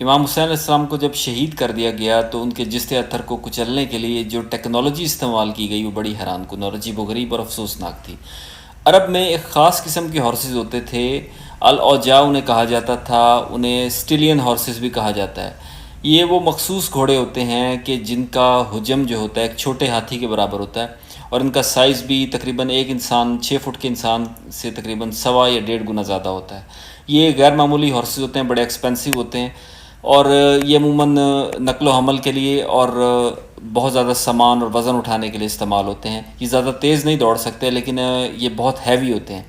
امام حسین علیہ السلام کو جب شہید کر دیا گیا تو ان کے جسد اطہر کو کچلنے کے لیے جو ٹیکنالوجی استعمال کی گئی وہ بڑی حیران کن اور عجیب و غریب اور افسوسناک تھی۔ عرب میں ایک خاص قسم کے ہارسز ہوتے تھے، الاوجاع انہیں کہا جاتا تھا، انہیں سٹیلین ہارسز بھی کہا جاتا ہے۔ یہ وہ مخصوص گھوڑے ہوتے ہیں کہ جن کا حجم جو ہوتا ہے ایک چھوٹے ہاتھی کے برابر ہوتا ہے، اور ان کا سائز بھی تقریباً ایک انسان 6 فٹ کے انسان سے تقریباً 1.25 یا 1.5 گنا زیادہ ہوتا ہے۔ یہ غیر معمولی ہارسز ہوتے ہیں، بڑے ایکسپینسو ہوتے ہیں، اور یہ عموماً نقل و حمل کے لیے اور بہت زیادہ سامان اور وزن اٹھانے کے لیے استعمال ہوتے ہیں۔ یہ زیادہ تیز نہیں دوڑ سکتے، لیکن یہ بہت ہیوی ہوتے ہیں۔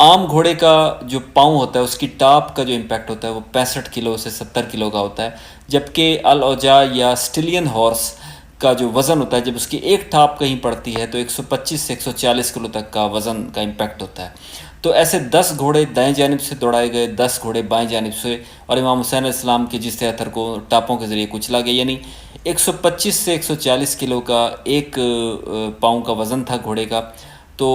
عام گھوڑے کا جو پاؤں ہوتا ہے اس کی ٹاپ کا جو امپیکٹ ہوتا ہے وہ 65 کلو سے 70 کلو کا ہوتا ہے، جبکہ الاوجاع یا سٹیلین ہارس کا جو وزن ہوتا ہے جب اس کی ایک ٹاپ کہیں پڑتی ہے تو 125 سے 140 کلو تک کا وزن کا امپیکٹ ہوتا ہے۔ تو ایسے 10 گھوڑے دائیں جانب سے دوڑائے گئے، 10 گھوڑے بائیں جانب سے، اور امام حسین علیہ السلام کے جسد اطہر کو ٹاپوں کے ذریعے کچلا گیا، یعنی 125 سے 140 کلو کا ایک پاؤں کا وزن تھا گھوڑے کا۔ تو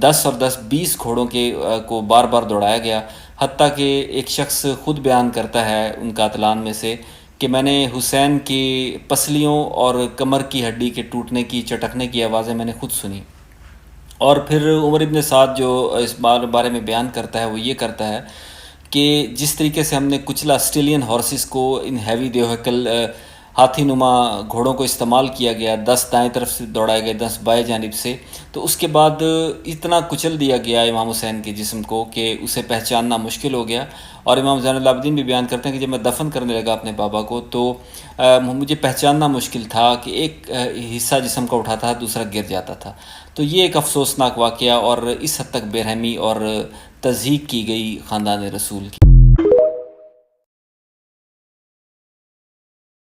10 اور 10 20 گھوڑوں کے کو بار بار دوڑایا گیا، حتیٰ کہ ایک شخص خود بیان کرتا ہے ان قاتلان میں سے کہ میں نے حسین کی پسلیوں اور کمر کی ہڈی کے ٹوٹنے کی، چٹکنے کی آوازیں میں نے خود سنی۔ اور پھر عمر ابن سعد جو اس بارے میں بیان کرتا ہے وہ یہ کرتا ہے کہ جس طریقے سے ہم نے کچلا سٹیلین ہارسز کو، ان ہیوی دیوہیکل ہاتھی نما گھوڑوں کو استعمال کیا گیا، 10 دائیں طرف سے دوڑائے گئے، 10 بائیں جانب سے، تو اس کے بعد اتنا کچل دیا گیا امام حسین کے جسم کو کہ اسے پہچاننا مشکل ہو گیا۔ اور امام زین العابدین بھی بیان کرتے ہیں کہ جب میں دفن کرنے لگا اپنے بابا کو تو مجھے پہچاننا مشکل تھا کہ ایک حصہ جسم کا اٹھاتا تھا، دوسرا گر جاتا تھا۔ تو یہ ایک افسوسناک واقعہ اور اس حد تک بے رحمی اور تضحیک کی گئی خاندان رسول کی۔